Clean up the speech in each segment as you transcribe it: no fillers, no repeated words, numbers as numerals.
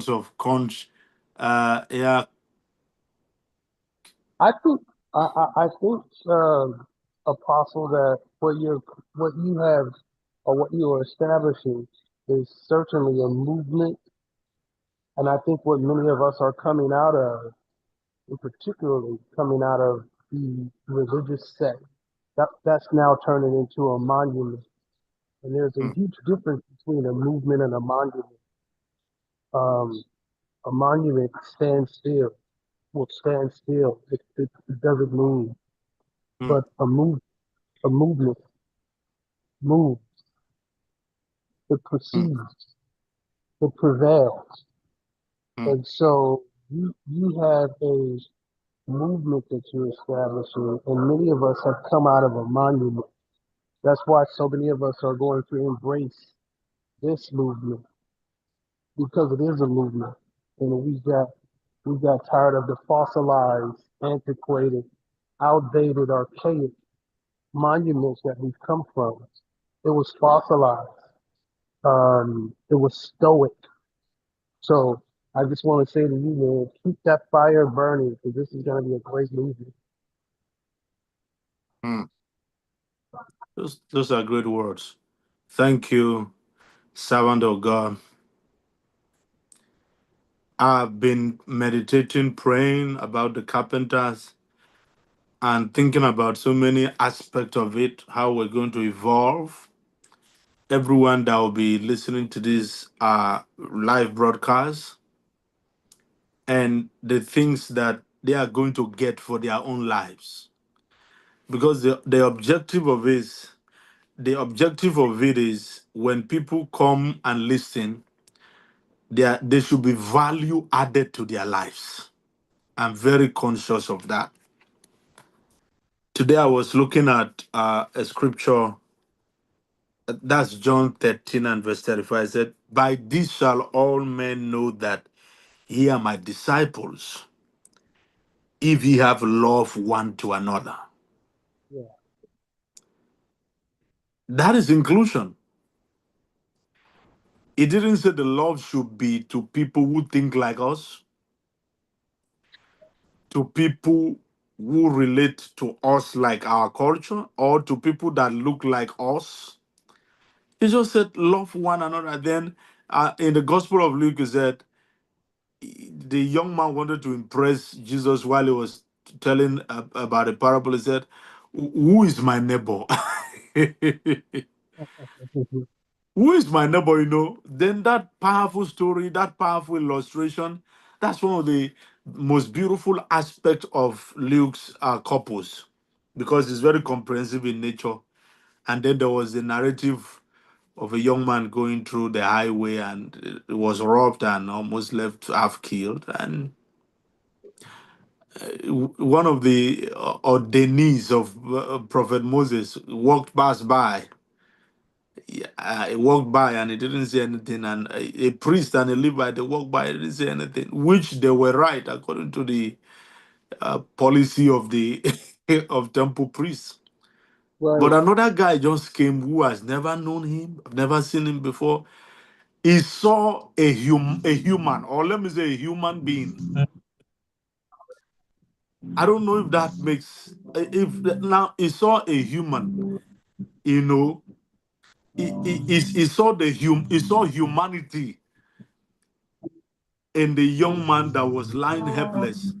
because of conch. Yeah. I think I think Apostle, that what you have or what you are establishing is certainly a movement, and I think what many of us are coming out of, and particularly coming out of the religious sect, that's now turning into a monument. And there's a Mm, huge difference between a movement and a monument. Um, a monument stands still, will stand still. It doesn't move, mm, but a movement moves, it mm, proceeds, it prevails. mm, And so you have a movement that you're establishing, and many of us have come out of a monument. That's why so many of us are going to embrace this movement, because it is a movement. And we got tired of the fossilized, antiquated, outdated, archaic monuments that we've come from. It was fossilized. It was stoic. So I just want to say to you, man, keep that fire burning, because this is going to be a great movie. mm. Those are great words. Thank you, servant of God. I've been meditating, praying about the carpenters, and thinking about so many aspects of it, how we're going to evolve. Everyone that will be listening to this live broadcast, and the things that they are going to get for their own lives. Because the objective of it is when people come and listen, there should be value added to their lives. I'm very conscious of that. Today I was looking at a scripture, that's John 13 and verse 35. It said, "By this shall all men know that ye are my disciples, if ye have love one to another." Yeah, That is inclusion. It didn't say the love should be to people who think like us, to people who relate to us like our culture, or to people that look like us. He just said, love one another. Then in the Gospel of Luke, he said, the young man wanted to impress Jesus while he was telling about a parable. He said, "Who is my neighbor?" Who is my neighbor? Then that powerful story, that powerful illustration, that's one of the most beautiful aspects of Luke's corpus, because it's very comprehensive in nature. And then there was the narrative of a young man going through the highway and was robbed and almost left half killed. And one of the ordaintees of Prophet Moses walked past by. He walked by and he didn't say anything. And a priest and a Levite, they walked by, and didn't say anything, which they were right according to the policy of the of temple priests. right, But another guy just came who has never known him, never seen him before. He saw a human, or let me say a human being. I don't know if that makes, if now he saw a human, you know, he saw he saw humanity in the young man that was lying helpless.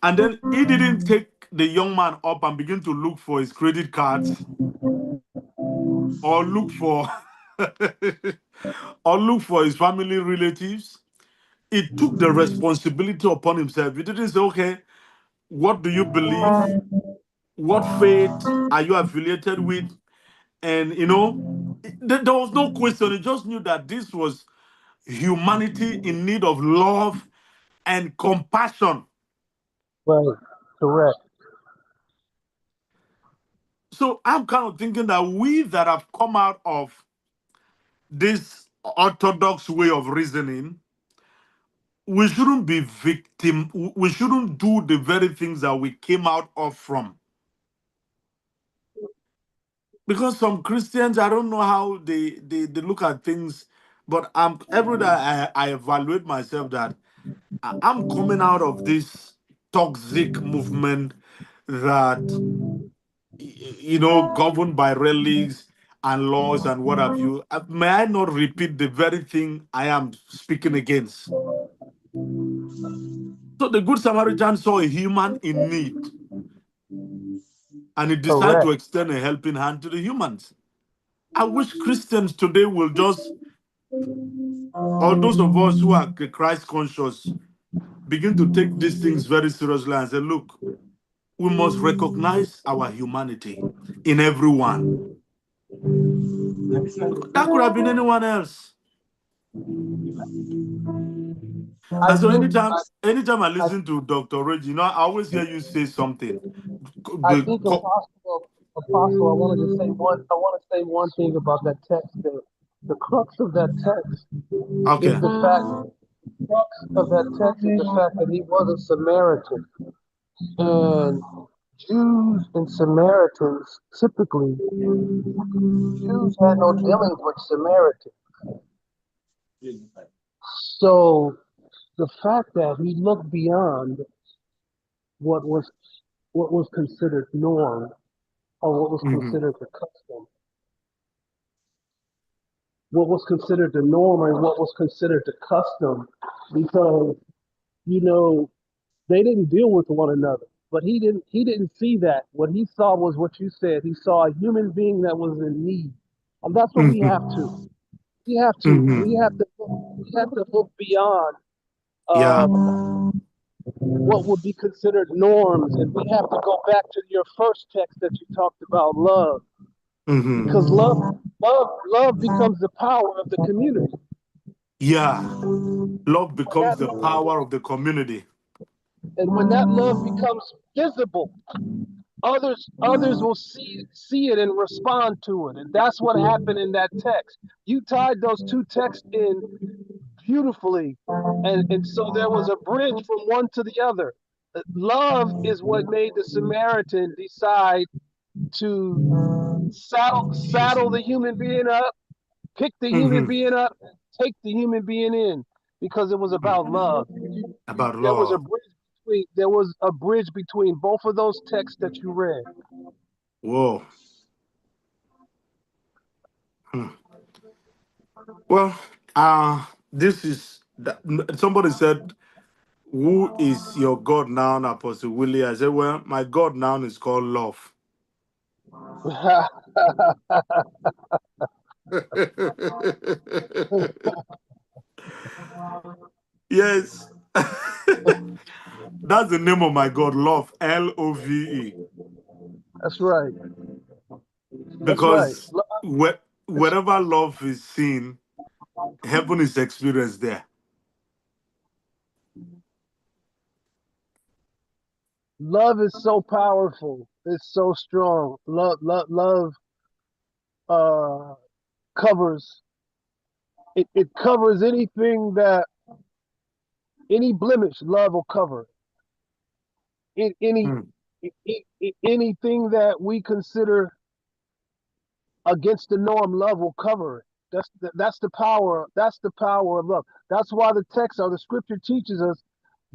And then he didn't take the young man up and begin to look for his credit cards, or look for or look for his family relatives. He took the responsibility upon himself. He didn't say, okay, what do you believe? What faith are you affiliated with? And there was no question. He just knew that this was humanity in need of love and compassion. right, correct. So I'm kind of thinking that we that have come out of this orthodox way of reasoning, we shouldn't be victim. We shouldn't do the very things that we came out of from. Because some Christians, I don't know how they look at things, But every day I evaluate myself that I'm coming out of this toxic movement that governed by relics and laws and what have you. May I not repeat the very thing I am speaking against? So the Good Samaritan saw a human in need and he decided to Correct. extend a helping hand to the humans. I wish Christians today will just, or those of us who are Christ conscious, begin to take these things very seriously and say, look, we must recognize our humanity in everyone. That could have been anyone else. I And so think anytime I I, listen to Dr. Reg, I always hear you say something. I The think Apostle, I wanted to say one. I want to say one thing about that text. The crux of that text is okay. the fact. Crux of that text is the fact that he was a Samaritan, and Jews and Samaritans typically Jews had no dealings with Samaritans. So the fact that he looked beyond what was what was considered norm or what was Hmm. considered the custom, what was considered the norm and what was considered the custom, because you know they didn't deal with one another. But he didn't see that. What he saw was what you said. He saw a human being that was in need. And that's what we Hmm. have to. We have to. Hmm. We have to look beyond Yeah. what would be considered norms, and we have to go back to your first text that you talked about, love, Hmm. because love becomes the power of the community. Yeah. Love When becomes that the power of the community. and when that love becomes visible, others will see it and respond to it, and that's what happened in that text. You tied those two texts in beautifully, and so there was a bridge from one to the other. Love is what made the Samaritan decide to saddle the human being up, pick the human Hmm. being up, take the human being in, because it was about love. About There was a love. bridge between both of those texts that you read. Whoa. Hmm. Well, this is somebody said, "Who is your God now, Apostle Willie?" I said, "Well, my God now is called love." Yes, that's the name of my God, love, Love. That's right. That's right. Because wherever love is seen, heaven is experienced there. Love is so powerful. It's so strong. Love uh, covers it covers anything that any blemish. Love will cover it. Mm, Anything that we consider against the norm. Love will cover it. That's the power. That's the power of love. That's why the text or the scripture teaches us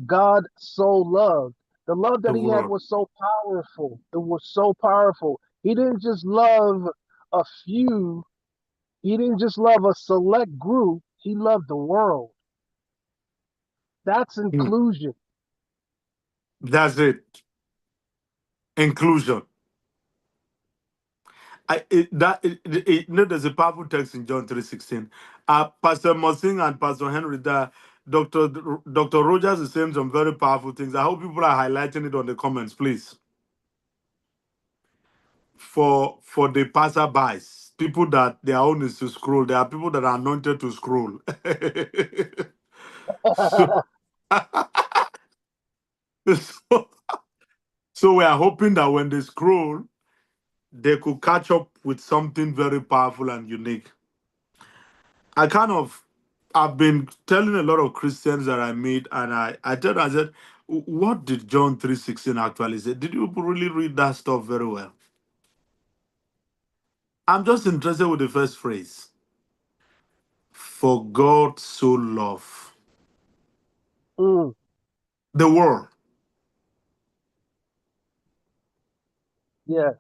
God so loved. The love the that he had world. was so powerful. It was so powerful. He didn't just love a few, he didn't just love a select group, he loved the world. That's Mm, inclusion. that's it. Inclusion. There's a powerful text in John 3:16. Pastor Mosing and Pastor Henry, Dr. Rogers is saying some very powerful things. I hope people are highlighting it on the comments, please. For the passerbys, people that their own is to scroll. There are people that are anointed to scroll. so, so, so we are hoping that when they scroll, they could catch up with something very powerful and unique. I've been telling a lot of Christians that I meet, and I tell them, I said, what did John 3:16 actually say? Did you really read that stuff very well? I'm just interested with the first phrase. For God so loved Mm, the world. yes.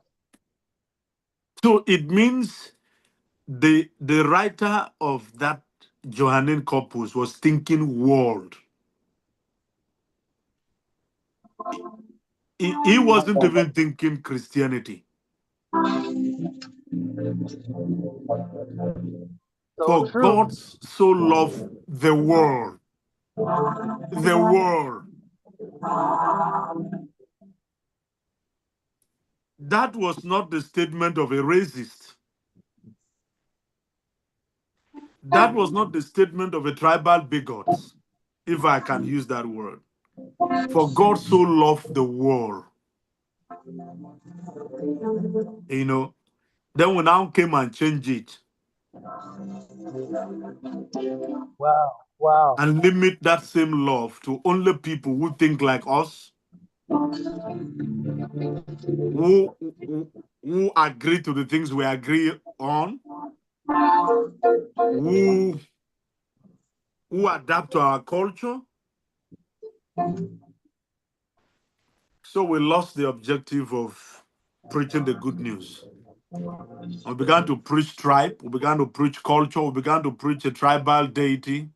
So it means the writer of that Johannine corpus was thinking world. He wasn't even thinking Christianity. So For true. God so loved the world. The world. That was not the statement of a racist. That was not the statement of a tribal bigot, if I can use that word. For God so loved the world. You know, then we now came and changed it Wow. Wow. and limit that same love to only people who think like us, who, who agree to the things we agree on, who who adapt to our culture. So we lost the objective of preaching the good news. We began to preach tribe, we began to preach culture, we began to preach a tribal deity,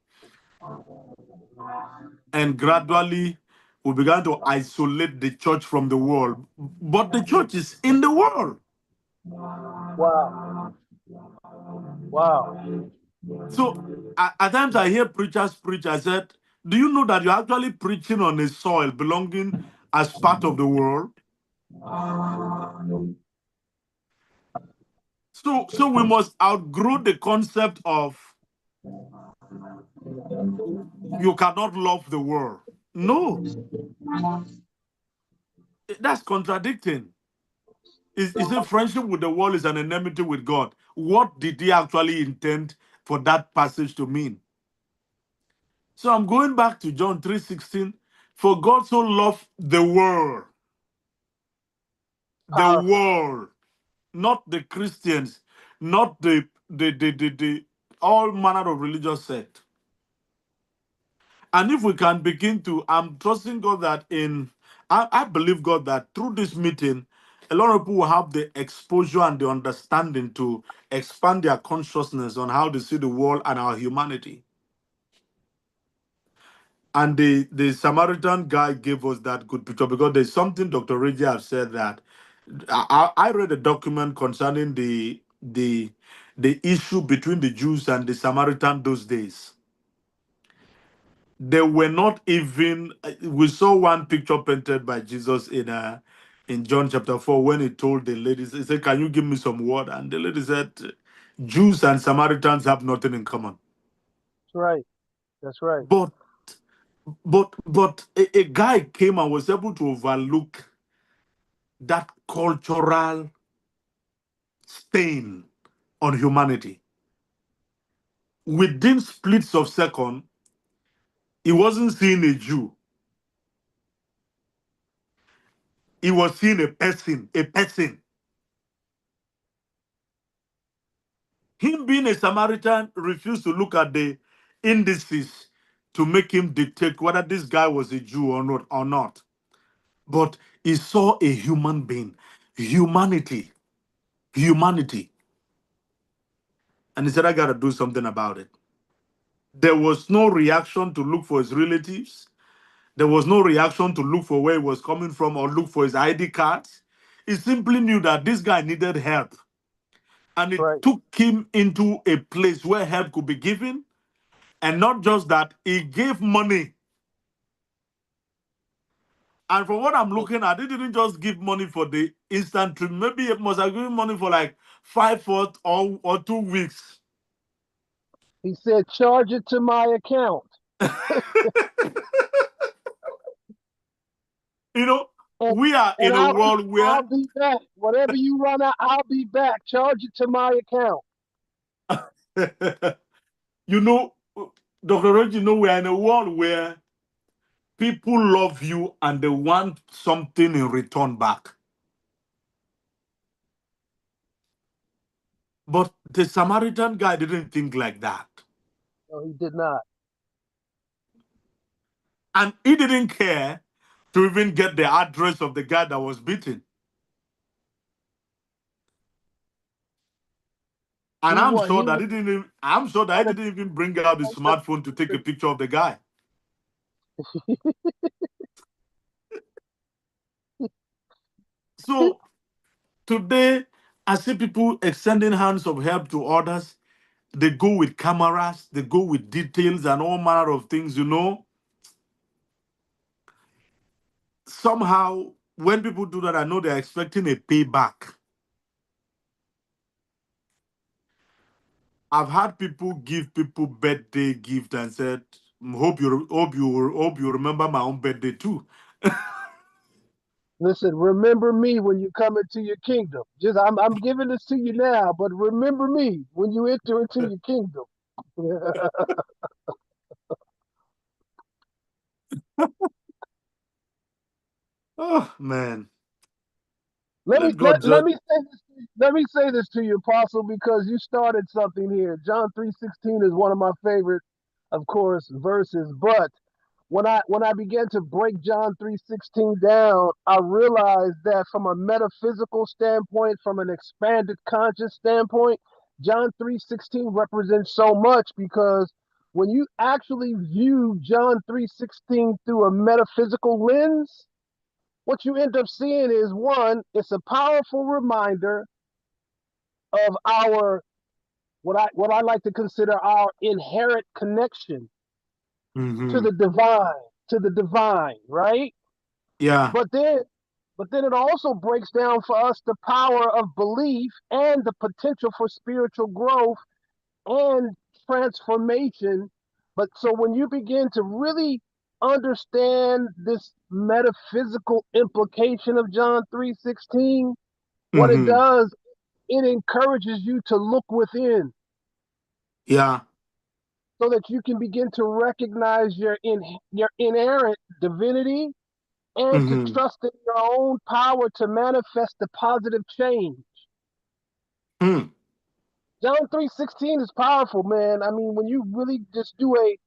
and gradually we began to isolate the church from the world. But the church is in the world. Wow. Wow. So at times I hear preachers preach, I said, do you know that you're actually preaching on a soil belonging as part of the world? So we must outgrow the concept of you cannot love the world. No, that's contradicting. Is a friendship with the world is an enmity with God. What did he actually intend for that passage to mean? So I'm going back to John 3:16. For God so loved the Powerful. world, not the Christians, not the all manner of religious sect. And if we can begin to, I'm trusting God that I believe God that through this meeting, a lot of people will have the exposure and the understanding to expand their consciousness on how they see the world and our humanity. And the Samaritan guy gave us that good picture because there's something Dr. Reggie have said that I read a document concerning the issue between the Jews and the Samaritan those days. They were not even. We saw one picture painted by Jesus in John chapter 4 when he told the ladies, he said, "Can you give me some water?" And the lady said, "Jews and Samaritans have nothing in common." That's right. That's right. But but a guy came and was able to overlook that cultural stain on humanity. Within splits of second, he wasn't seeing a Jew. He was seeing a person, a person. Him being a Samaritan refused to look at the indices to make him dictate whether this guy was a Jew or not. But he saw a human being, humanity, humanity. And he said, I gotta do something about it. There was no reaction to look for his relatives. There was no reaction to look for where he was coming from or look for his ID cards. He simply knew that this guy needed help. And That's it right. took him into a place where help could be given. And not just that, he gave money. And from what I'm looking at, he didn't just give money for the instant trip. Maybe he must have given money for like 5 months or 2 weeks. He said, charge it to my account. You know, And, we are and in a world I'll where, be back. Whatever you run out, I'll be back. Charge it to my account. you know, Dr. Reg, we are in a world where people love you and they want something in return back. But the Samaritan guy didn't think like that. No, he did not. And he didn't care to even get the address of the guy that was beaten. And He I'm what? sure He that was he didn't. I'm sure that he didn't even bring out his smartphone to take a picture of the guy. So today, I see people extending hands of help to others. They go with cameras, they go with details and all manner of things. Somehow, when people do that, I know they're expecting a payback. I've had people give people birthday gift and said, hope you remember my own birthday too." Listen, remember me when you come into your kingdom. Just I'm giving this to you now, but remember me when you enter into your kingdom. Oh man, let me let let, God let just. me say this let me say this to you, Apostle, because you started something here. John 3:16 is one of my favorite, of course, verses. But when I began to break John 3:16 down, I realized that from a metaphysical standpoint, from an expanded conscious standpoint, John 3:16 represents so much because when you actually view John 3:16 through a metaphysical lens, what you end up seeing is one, it's a powerful reminder of our what I like to consider our inherent connection to Hmm. the divine, to the divine, right? Yeah. But then but then it also breaks down for us the power of belief and the potential for spiritual growth and transformation. But so when you begin to really understand this metaphysical implication of John 3:16, what it Hmm. does, it encourages you to look within Yeah. so that you can begin to recognize your inerrant divinity and to Hmm. trust in your own power to manifest the positive change. Hmm. John 3:16 is powerful, man. I mean, when you really just do a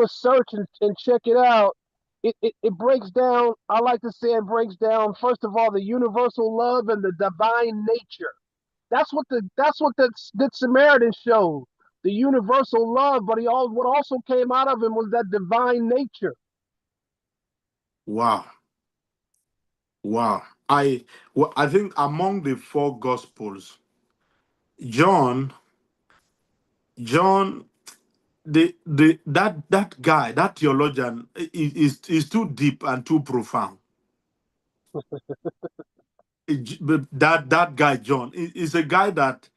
search and check it out, it breaks down. I like to say it breaks down first of all the universal love and the divine nature. That's what the Good Samaritan showed. The universal love, but what also came out of him was that divine nature. Wow. Wow. I think among the four gospels, John, John, the that guy, that theologian is too deep and too profound. But that guy John is a guy that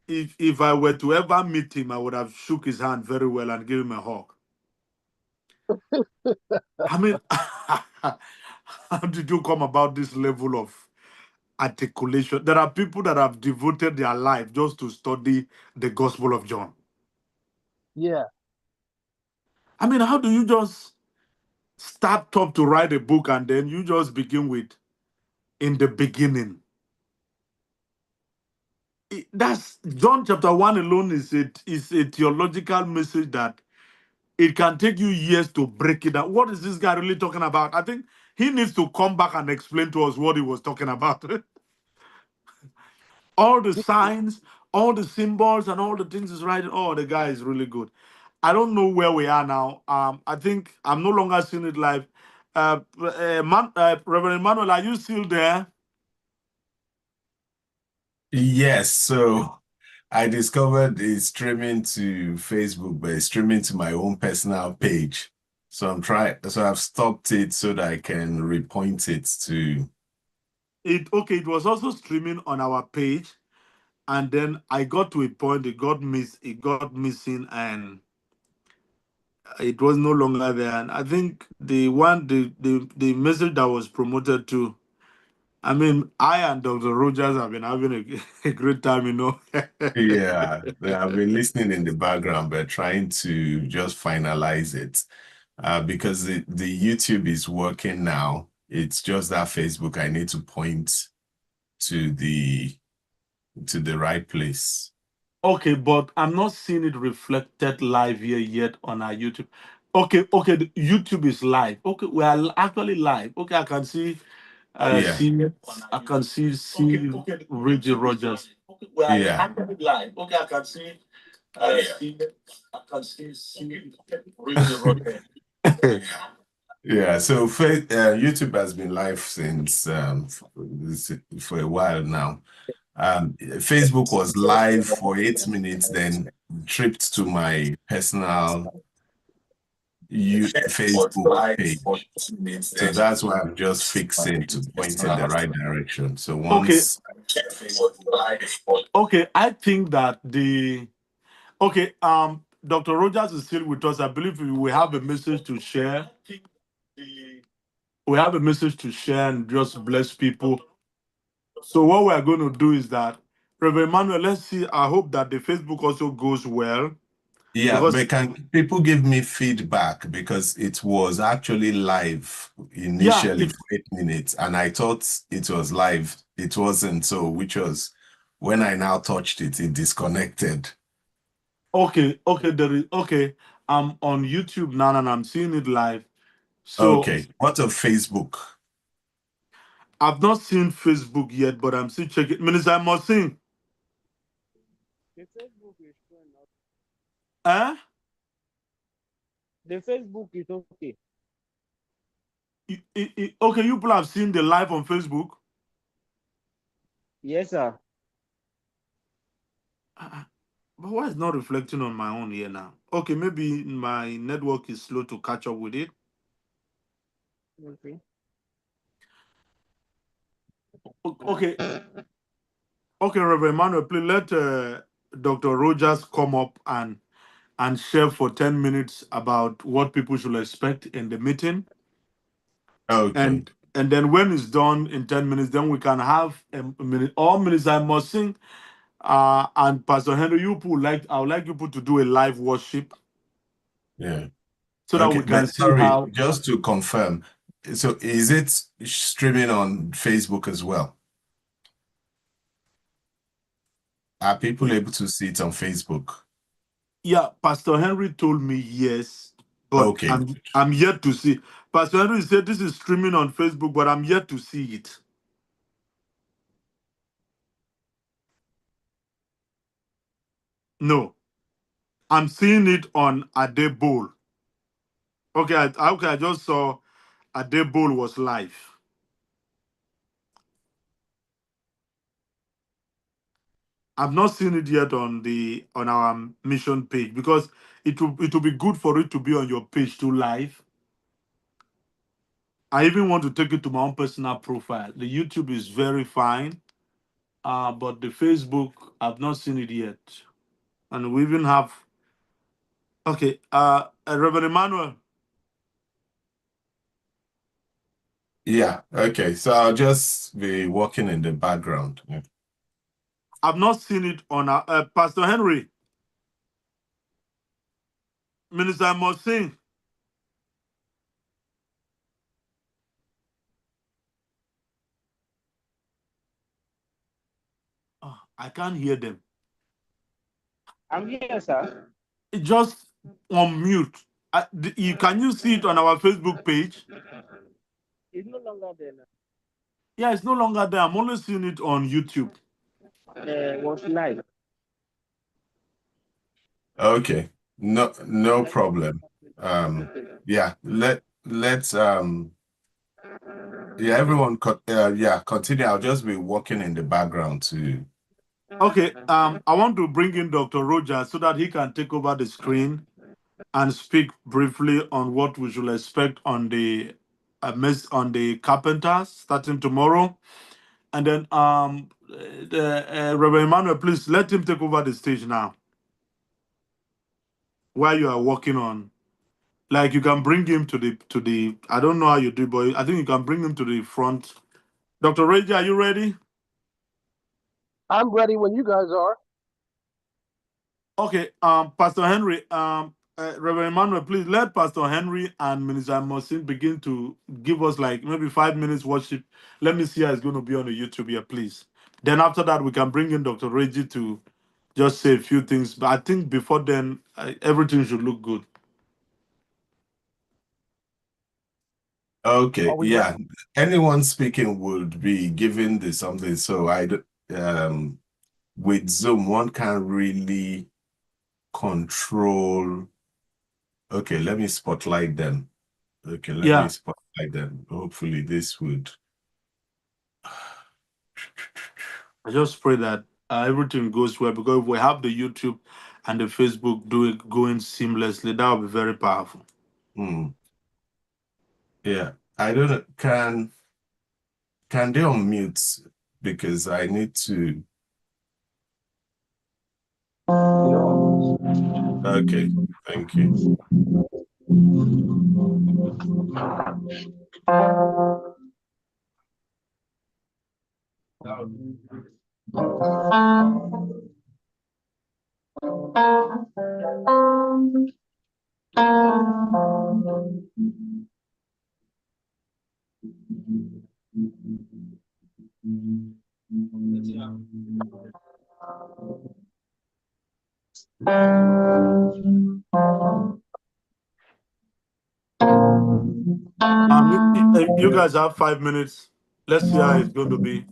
if I were to ever meet him, I would have shook his hand very well and give him a hug. I mean, how did you come about this level of articulation? There are people that have devoted their life just to study the Gospel of John. Yeah, I mean, how do you just start up to write a book and then you just begin with "in the beginning"? That's John chapter 1 alone is a theological message that it can take you years to break it down. What is this guy really talking about? I think he needs to come back and explain to us what he was talking about. All the signs, all the symbols, and all the things is right. Oh, the guy is really good. I don't know where we are now. I think I'm no longer seeing it live. Reverend Emmanuel, are you still there? Yes, so I discovered it's streaming to Facebook, but it's streaming to my own personal page. So I've stopped it so that I can repoint it to. It okay. It was also streaming on our page, and then I got to a point. It got missing, and it was no longer there. And I think the message that was promoted to. I mean, I and Dr. Rogers have been having a great time. Yeah, I've been listening in the background, but trying to just finalize it. Because the YouTube is working now. It's just that Facebook, I need to point to the right place. Okay, but I'm not seeing it reflected live here yet on our YouTube. Okay, the YouTube is live. Okay, we are actually live. Okay, I can see, Yeah, see, I can Reggie Rogers. Okay, we are yeah, actually live. Okay, I can see, I can see Reggie Rogers. yeah. So YouTube has been live since for a while now. Facebook was live for 8 minutes, then tripped to my personal Facebook page. So that's why I'm just fixing to point in the right direction. So Okay, once, okay, I think that the okay, Dr. Rogers is still with us. I believe we have a message to share. We have a message to share and just bless people. So what we are going to do is that, Reverend Emmanuel, let's see. I hope that the Facebook also goes well yeah, because but can people give me feedback because it was actually live yeah, initially for 8 minutes, and I thought it was live. It wasn't, so which was when I now touched it, it disconnected. okay, there is okay. I'm on YouTube now and I'm seeing it live. So Okay, what of Facebook? I've not seen Facebook yet, but I'm still checking. Minister Mosin, The Facebook is showing up. eh? The Facebook is okay. Okay, you people have seen the live on Facebook. Yes, sir. But why is not reflecting on my own here now? Okay, maybe my network is slow to catch up with it. Okay. Okay, okay, Reverend Emmanuel, please let Dr. Rogers come up and share for 10 minutes about what people should expect in the meeting. Okay, And then when it's done in 10 minutes, then we can have a minute. All minutes I must sing. And Pastor Henry, I would like you people to do a live worship yeah. so that Okay, we can but see sorry, how. just to confirm, so is it streaming on Facebook as well? Are people able to see it on Facebook? Yeah, Pastor Henry told me yes, but Okay, I'm yet to see. Pastor Henry said this is streaming on Facebook, but I'm yet to see it. No, I'm seeing it on Adebowl. Okay, okay, I just saw Adebowl was live. I've not seen it yet on our mission page because it will be good for it to be on your page too live. I even want to take it to my own personal profile. The YouTube is very fine, but the Facebook I've not seen it yet, and we even have okay, Reverend Emmanuel. yeah, okay. So I'll just be working in the background. Yeah. I've not seen it on Pastor Henry. Minister Mosin. Oh, I can't hear them. I'm here, sir. It just on mute. Can you see it on our Facebook page? It's no longer there now. Yeah, it's no longer there. I'm only seeing it on YouTube. Was live. Okay, no problem. Yeah, let's yeah, everyone yeah, continue. I'll just be working in the background to Okay, I want to bring in Dr. Rogers so that he can take over the screen and speak briefly on what we should expect on the on the carpenters starting tomorrow. And then Reverend Emmanuel, please let him take over the stage now while you are working on. Like you can bring him to the I don't know how you do, but I think you can bring him to the front. Dr. Reggie, are you ready? I'm ready when you guys are. Okay, Pastor Henry, Reverend Emmanuel, please let Pastor Henry and Minister Mosin begin to give us like maybe 5 minutes worship. Let me see how it's going to be on the YouTube here, please. Then after that, we can bring in Dr. Reggie just say a few things. But I think before then, everything should look good. Okay, Are we ready? yeah. Anyone speaking would be given the something. So with Zoom, one can't really control. Okay, let me spotlight them. Okay, let me Yeah, spotlight them. Hopefully this would. I just pray that everything goes well, because if we have the YouTube and the Facebook going seamlessly, that will be very powerful. Hmm. Yeah, I don't know. Can they unmute? Because I need to. Okay, thank you. You guys have 5 minutes. Let's see how it's going to be.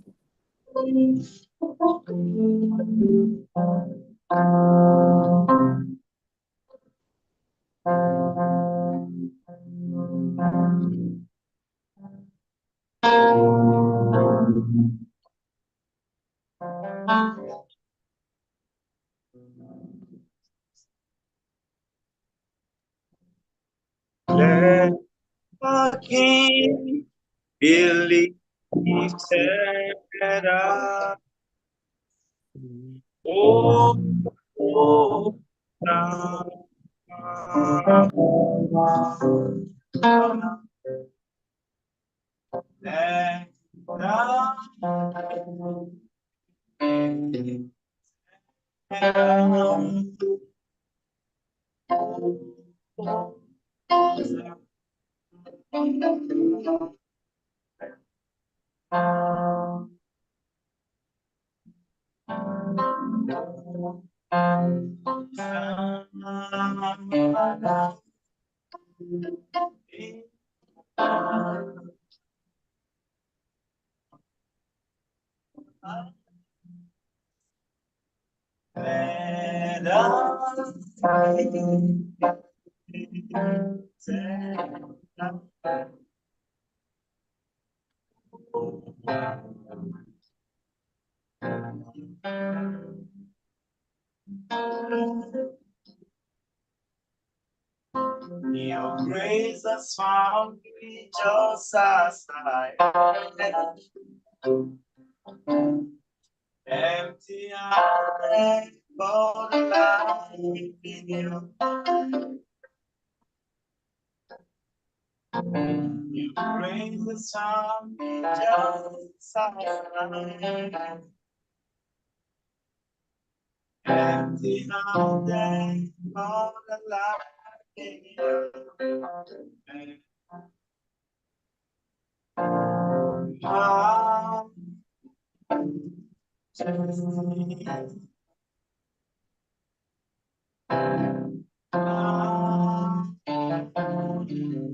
Let the King be lifted up. Oh, oh, now. Let your grace has found me just as I am. Empty-handed for the life in you. Your grace has found me just as I am. Empty-handed for the life in you.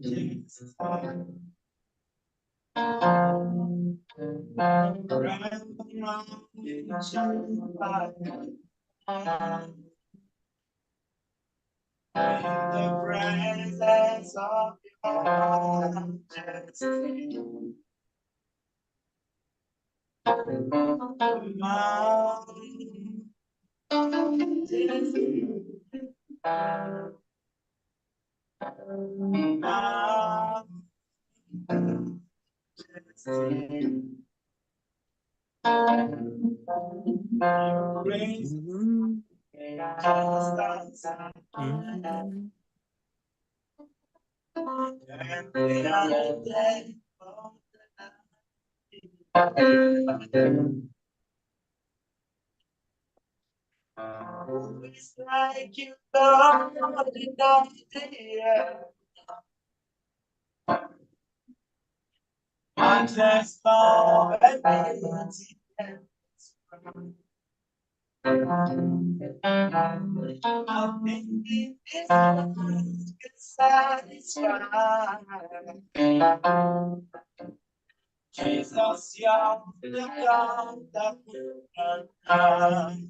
Jesus. In the presence of your majesty, your grace just and we are dead. It's like you thought enough to I just love and beauty. I've been in this life, it's satisfied. Jesus, you're the God that will provide.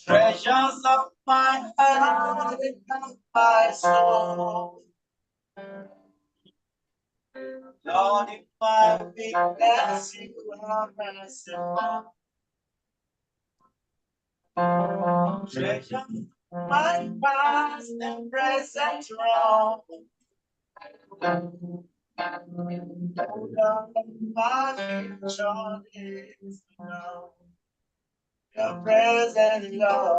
Treasures of my heart and my soul. Lord, if my weakness you are merciful. Treasure my past and present wrong. Lord, my future is now. Your present Lord.